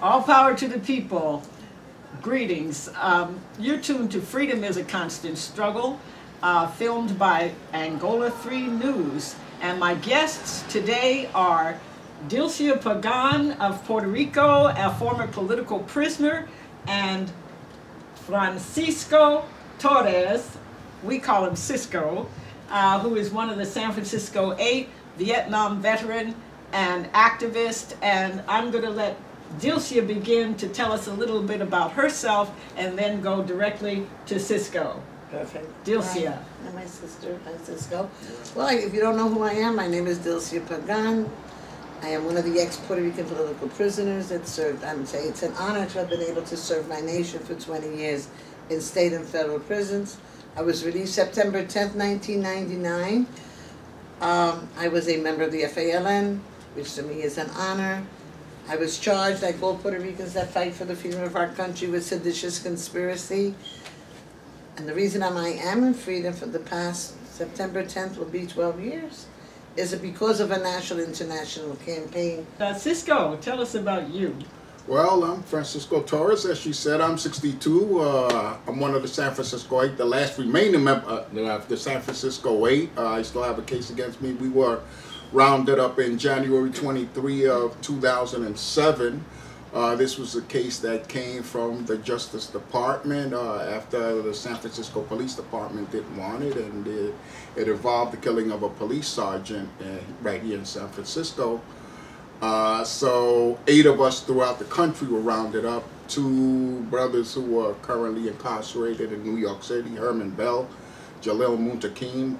All power to the people. Greetings. You're tuned to Freedom is a Constant Struggle, filmed by Angola 3 News. And my guests today are Dylcia Pagan of Puerto Rico, a former political prisoner, and Francisco Torres, we call him Cisco, who is one of the San Francisco 8, Vietnam veteran and activist. And I'm going to let Dylcia begin to tell us a little bit about herself and then go directly to Cisco. Perfect. Dylcia. Hi, I'm my sister, Francisco. Well, if you don't know who I am, my name is Dylcia Pagan. I am one of the ex-Puerto Rican political prisoners that served. I would say it's an honor to have been able to serve my nation for 20 years in state and federal prisons. I was released September 10th, 1999. I was a member of the FALN, which to me is an honor. I was charged, like all Puerto Ricans that fight for the freedom of our country, with seditious conspiracy. And the reason I am in freedom for the past September 10th will be 12 years is because of a national international campaign. Cisco, tell us about you. Well, I'm Francisco Torres. As she said, I'm 62. I'm one of the San Francisco 8, the last remaining member of the San Francisco 8. I still have a case against me. We were rounded up in January 23 of 2007. This was a case that came from the Justice Department after the San Francisco Police Department didn't want it, and it involved the killing of a police sergeant right here in San Francisco. So 8 of us throughout the country were rounded up. 2 brothers who are currently incarcerated in New York City, Herman Bell, Jalil Muntakim,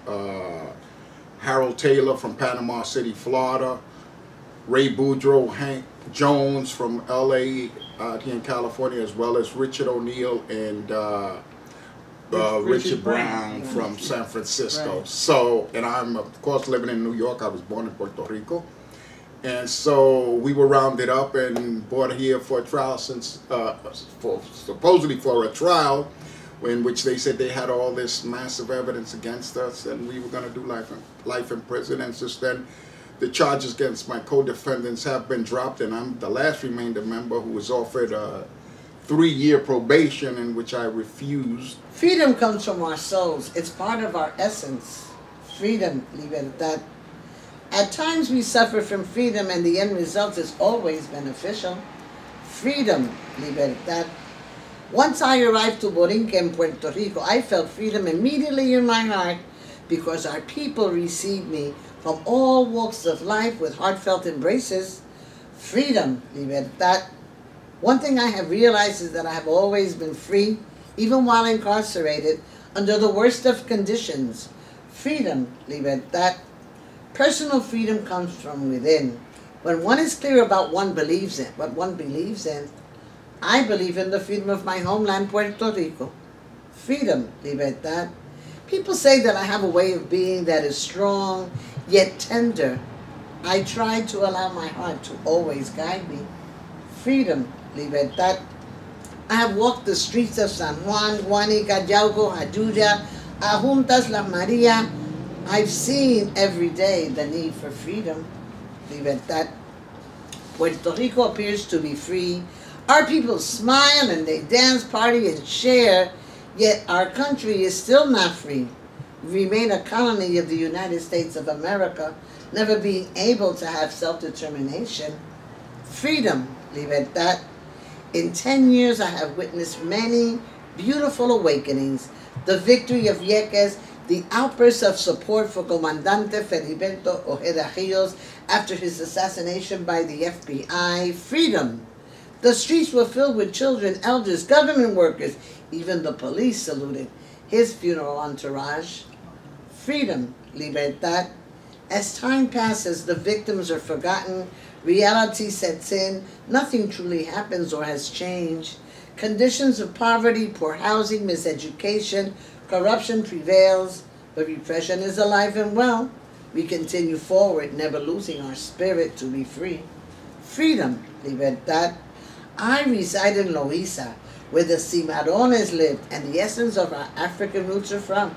Harold Taylor from Panama City, Florida, Ray Boudreaux, Hank Jones from LA here in California, as well as Richard O'Neill and Richard Brown from San Francisco. Right. So, and I'm of course living in New York. I was born in Puerto Rico. And so we were rounded up and brought here for a trial, supposedly for a trial, in which they said they had all this massive evidence against us and we were going to do life in prison. And since then, the charges against my co-defendants have been dropped, and I'm the last remainder member who was offered a 3-year probation, in which I refused. Freedom comes from our souls. It's part of our essence. Freedom, libertad. At times we suffer from freedom, and the end result is always beneficial. Freedom, libertad. Once I arrived to Borinquen in Puerto Rico, I felt freedom immediately in my heart because our people received me from all walks of life with heartfelt embraces. Freedom, libertad. One thing I have realized is that I have always been free, even while incarcerated, under the worst of conditions. Freedom, libertad. Personal freedom comes from within. When one is clear about what one believes in, I believe in the freedom of my homeland, Puerto Rico. Freedom, libertad. People say that I have a way of being that is strong, yet tender. I try to allow my heart to always guide me. Freedom, libertad. I have walked the streets of San Juan, Guanica, Yauco, Ayuya, Ajuntas, La Maria. I've seen every day the need for freedom, libertad. Puerto Rico appears to be free. Our people smile and they dance, party, and share, yet our country is still not free. We remain a colony of the United States of America, never being able to have self-determination. Freedom, libertad. In 10 years, I have witnessed many beautiful awakenings. The victory of Vieques, the outburst of support for Comandante Feliberto Ojeda Rios after his assassination by the FBI. Freedom. The streets were filled with children, elders, government workers. Even the police saluted his funeral entourage. Freedom, libertad. As time passes, the victims are forgotten. Reality sets in. Nothing truly happens or has changed. Conditions of poverty, poor housing, miseducation, corruption prevails, but repression is alive and well. We continue forward, never losing our spirit to be free. Freedom, libertad. I reside in Loíza, where the Cimarrones lived and the essence of our African roots are from.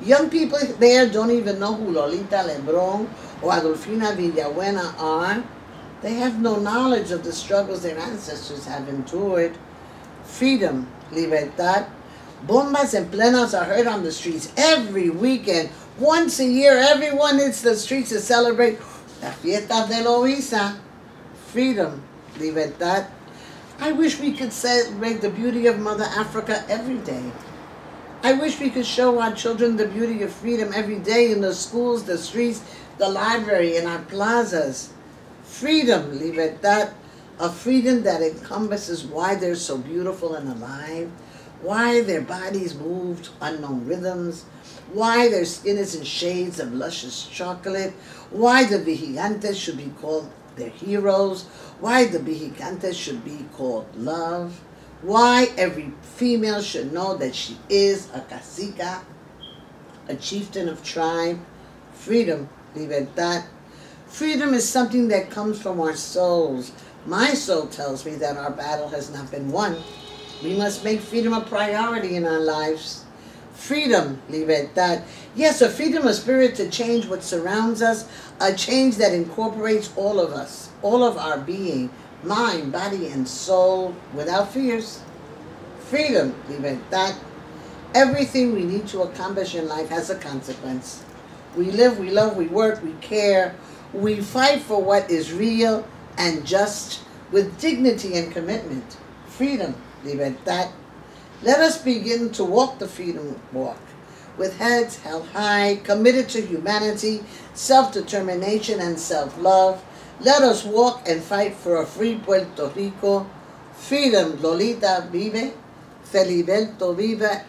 Young people there don't even know who Lolita Lebrón or Adolfina Villabuena are. They have no knowledge of the struggles their ancestors have endured. Freedom, libertad. Bombas and plenos are heard on the streets every weekend. Once a year, everyone hits the streets to celebrate La Fiesta de Loíza. Freedom, libertad. I wish we could celebrate the beauty of Mother Africa every day. I wish we could show our children the beauty of freedom every day in the schools, the streets, the library, and our plazas. Freedom, libertad, a freedom that encompasses why they're so beautiful and alive, why their bodies move to unknown rhythms, why their skin is in shades of luscious chocolate, why the vigilantes should be called their heroes, why the vigilantes should be called love, why every female should know that she is a cacica, a chieftain of tribe. Freedom, libertad. Freedom is something that comes from our souls. My soul tells me that our battle has not been won. We must make freedom a priority in our lives. Freedom, libertad. Yes, a freedom of spirit to change what surrounds us, a change that incorporates all of us, all of our being, mind, body, and soul, without fears. Freedom, libertad. Everything we need to accomplish in life has a consequence. We live, we love, we work, we care. We fight for what is real and just with dignity and commitment. Freedom, libertad. Let us begin to walk the freedom walk with heads held high, committed to humanity, self-determination, and self-love. Let us walk and fight for a free Puerto Rico. Freedom, Lolita vive, Feliberto vive,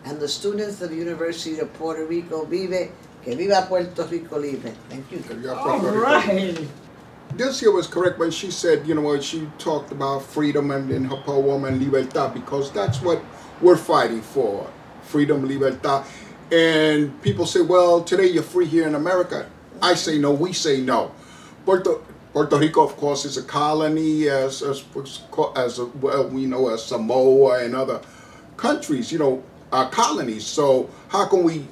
and the students of the University of Puerto Rico vive. Que viva Puerto Rico libre. Thank you. All right. Dylcia was correct when she said, you know, when she talked about freedom and in her poem and libertad, because that's what we're fighting for. Freedom, libertad. And people say, well, today you're free here in America. I say no, we say no. Puerto Rico, of course, is a colony, as well, we know as Samoa and other countries, you know, are colonies. So how can we,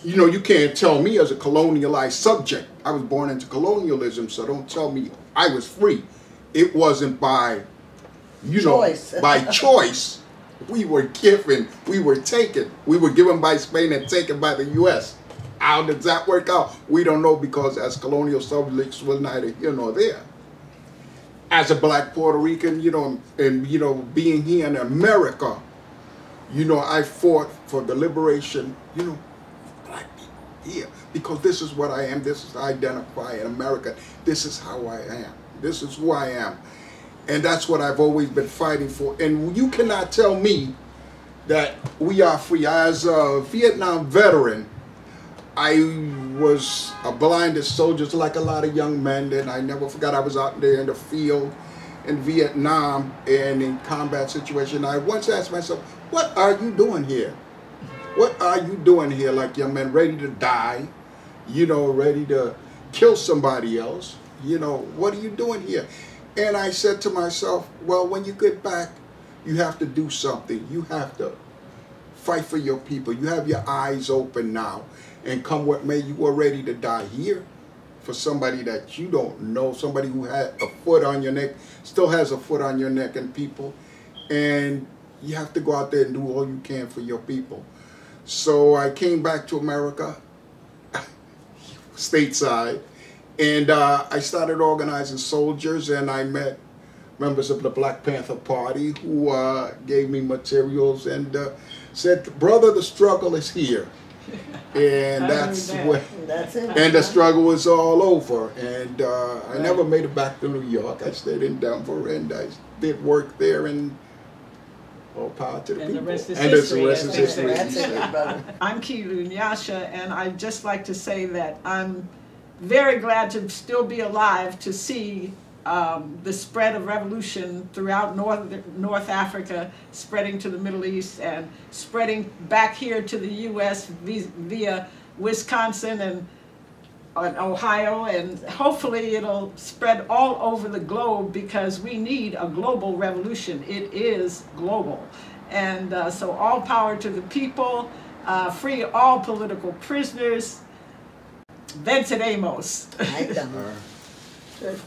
you know, you can't tell me as a colonialized subject. I was born into colonialism, so don't tell me I was free. It wasn't by, you know, choice. by choice. We were given, we were taken. We were given by Spain and taken by the U.S. How does that work out? We don't know, because as colonial subjects was neither here nor there. As a black Puerto Rican, you know, and, you know, being here in America, you know, I fought for the liberation, you know, black people here, because this is what I am. This is how I identify in America. This is how I am. This is who I am. And that's what I've always been fighting for. And you cannot tell me that we are free. As a Vietnam veteran, I was a blinded soldier like a lot of young men, and I never forgot I was out there in the field in Vietnam and in combat situation. I once asked myself, what are you doing here? What are you doing here, like young men ready to die, you know, ready to kill somebody else? You know, what are you doing here? And I said to myself, well, when you get back, you have to do something. You have to fight for your people. You have your eyes open now. And come what may, you are ready to die here for somebody that you don't know, somebody who had a foot on your neck, still has a foot on your neck, and people. And you have to go out there and do all you can for your people. So I came back to America, stateside, and I started organizing soldiers, and I met members of the Black Panther Party who gave me materials and said, brother, the struggle is here. And that's what, and the struggle was all over. And I never made it back to New York. I stayed in Denver, and I did work there, and all power to the people. The rest is and history, the rest is history. That's it, brother. I'm Kiilu, Nyasha, and I'd just like to say that I'm very glad to still be alive to see the spread of revolution throughout North Africa, spreading to the Middle East and spreading back here to the U.S. via Wisconsin and Ohio, and hopefully it'll spread all over the globe, because we need a global revolution. It is global. And so all power to the people, free all political prisoners. Venceremos. Good.